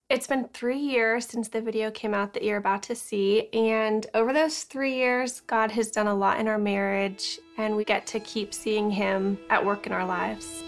It's been 3 years since the video came out that you're about to see, and over those 3 years, God has done a lot in our marriage, and we get to keep seeing Him at work in our lives.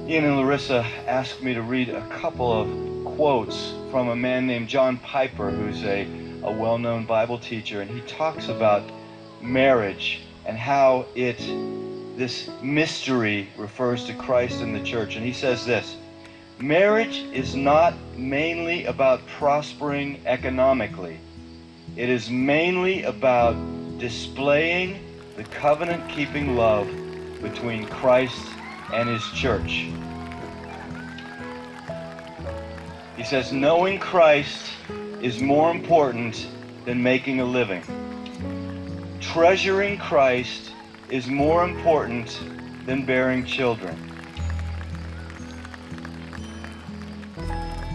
Ian and Larissa asked me to read a couple of quotes from a man named John Piper, who's a well-known Bible teacher, and he talks about marriage and how this mystery refers to Christ and the church. And he says this: marriage is not mainly about prospering economically. It is mainly about displaying the covenant-keeping love between Christ and His church. He says, knowing Christ is more important than making a living. Treasuring Christ is more important than bearing children.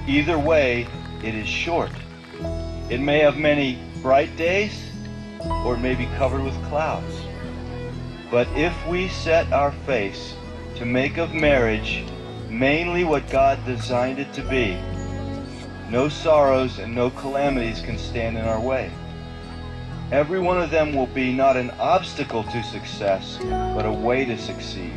Either way, it is short. It may have many bright days, or it may be covered with clouds. But if we set our face to make of marriage mainly what God designed it to be, no sorrows and no calamities can stand in our way. Every one of them will be not an obstacle to success, but a way to succeed.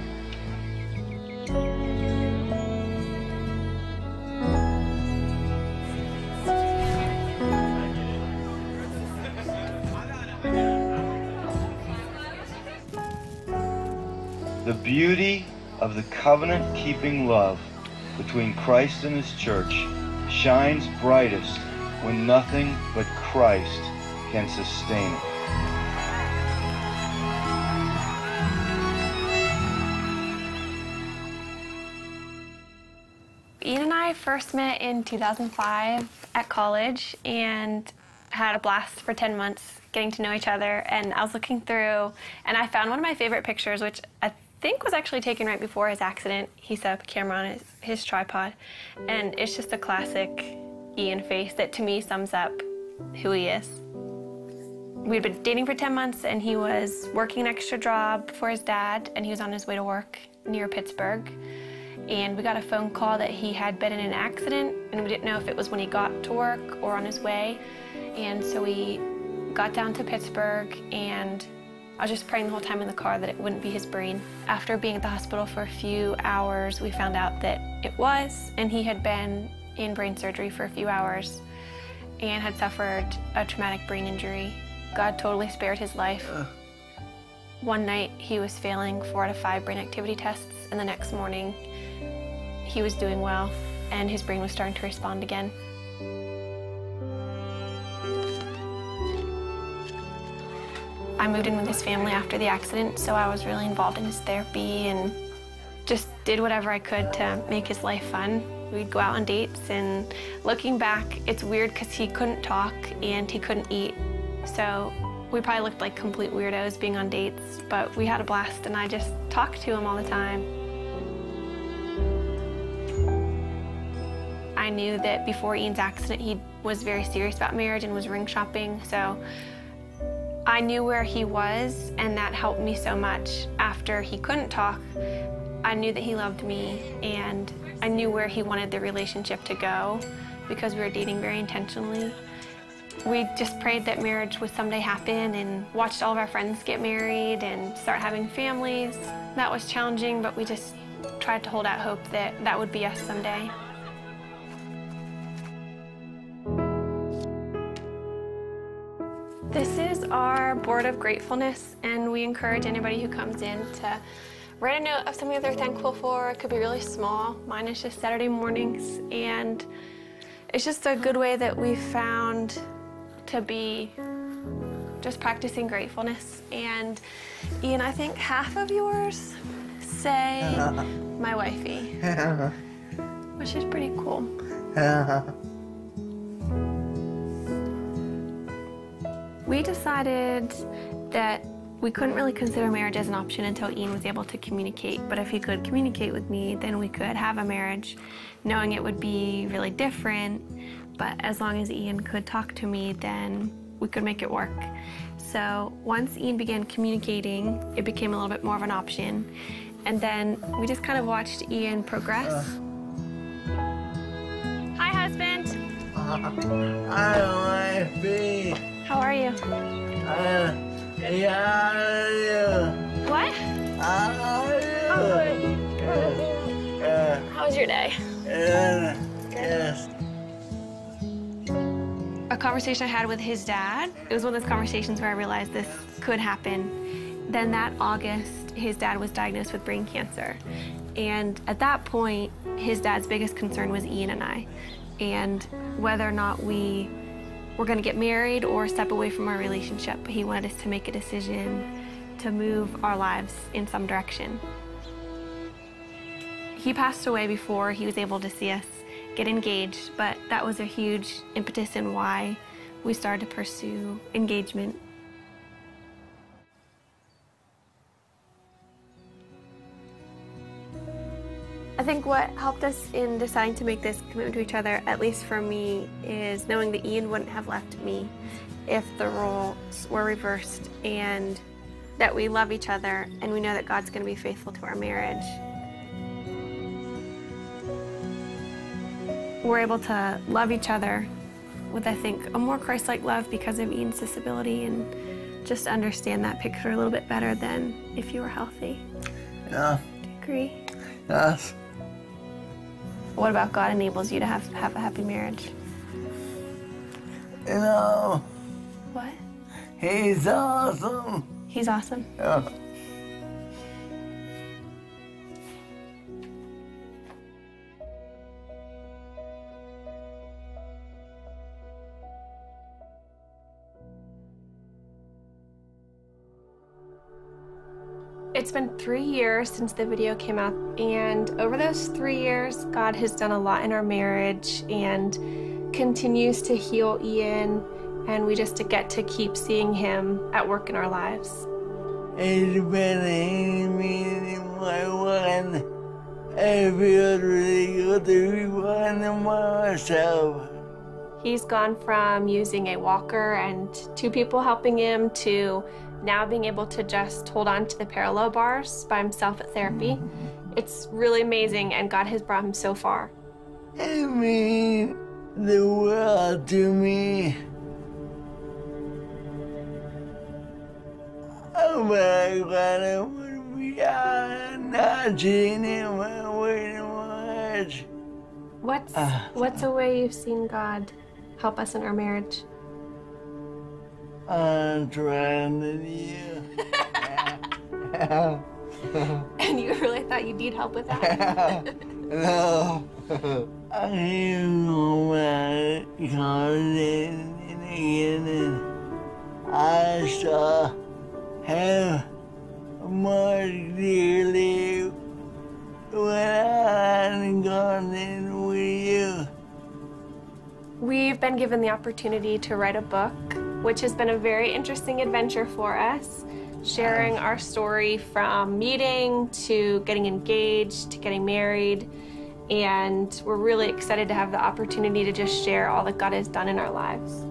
The beauty of the covenant-keeping love between Christ and His church shines brightest when nothing but Christ can sustain it. Ian and I first met in 2005 at college and had a blast for 10 months getting to know each other. And I was looking through and I found one of my favorite pictures, which I think was actually taken right before his accident. He set up a camera on his tripod, and it's just a classic Ian face that to me sums up who he is. We'd been dating for 10 months and he was working an extra job for his dad, and he was on his way to work near Pittsburgh. And we got a phone call that he had been in an accident, and we didn't know if it was when he got to work or on his way. And so we got down to Pittsburgh, and I was just praying the whole time in the car that it wouldn't be his brain. After being at the hospital for a few hours, we found out that it was, and he had been in brain surgery for a few hours and had suffered a traumatic brain injury. God totally spared his life. One night he was failing 4 out of 5 brain activity tests, and the next morning he was doing well and his brain was starting to respond again. I moved in with his family after the accident, so I was really involved in his therapy and just did whatever I could to make his life fun. We'd go out on dates, and looking back, it's weird because he couldn't talk and he couldn't eat. So we probably looked like complete weirdos being on dates, but we had a blast, and I just talked to him all the time. I knew that before Ian's accident, he was very serious about marriage and was ring shopping, so I knew where he was, and that helped me so much. After he couldn't talk, I knew that he loved me, and I knew where he wanted the relationship to go because we were dating very intentionally. We just prayed that marriage would someday happen and watched all of our friends get married and start having families. That was challenging, but we just tried to hold out hope that that would be us someday. This is our board of gratefulness, and we encourage anybody who comes in to write a note of something that they're thankful for. It could be really small. Mine is just Saturday mornings, and it's just a good way that we've found to be just practicing gratefulness. And Ian, I think half of yours say my wifey, which is pretty cool. We decided that we couldn't really consider marriage as an option until Ian was able to communicate. But if he could communicate with me, then we could have a marriage, knowing it would be really different. But as long as Ian could talk to me, then we could make it work. So once Ian began communicating, it became a little bit more of an option. And then we just kind of watched Ian progress. Hi, husband. Hi, wifey. How are you? What? How was your day? Yes. A conversation I had with his dad, it was one of those conversations where I realized this could happen. Then that August, his dad was diagnosed with brain cancer. And at that point, his dad's biggest concern was Ian and I, and whether or not we were going to get married or step away from our relationship. He wanted us to make a decision to move our lives in some direction. He passed away before he was able to see us get engaged, but that was a huge impetus in why we started to pursue engagement. I think what helped us in deciding to make this commitment to each other, at least for me, is knowing that Ian wouldn't have left me if the roles were reversed, and that we love each other and we know that God's going to be faithful to our marriage. We're able to love each other with, I think, a more Christ-like love because of Ian's disability, and just understand that picture a little bit better than if you were healthy. Yeah. Do you agree? Yes. What about God enables you to have a happy marriage? You know, What? he's awesome. He's awesome. Yeah. It's been 3 years since the video came out, and over those 3 years, God has done a lot in our marriage and continues to heal Ian, and we just get to keep seeing him at work in our lives. He's been hitting me in my one. I feel really good to be one of myself. He's gone from using a walker and 2 people helping him to now being able to just hold on to the parallel bars by himself at therapy. It's really amazing, and God has brought him so far. It means the world to me. Oh my God, I would be not seeing him way too much. What's a way you've seen God help us in our marriage? I'm trying to do. And you really thought you need help with that? No. I I saw him more clearly when I'm gone in with you. We've been given the opportunity to write a book, which has been a very interesting adventure for us, sharing our story from meeting to getting engaged to getting married, and we're really excited to have the opportunity to just share all that God has done in our lives.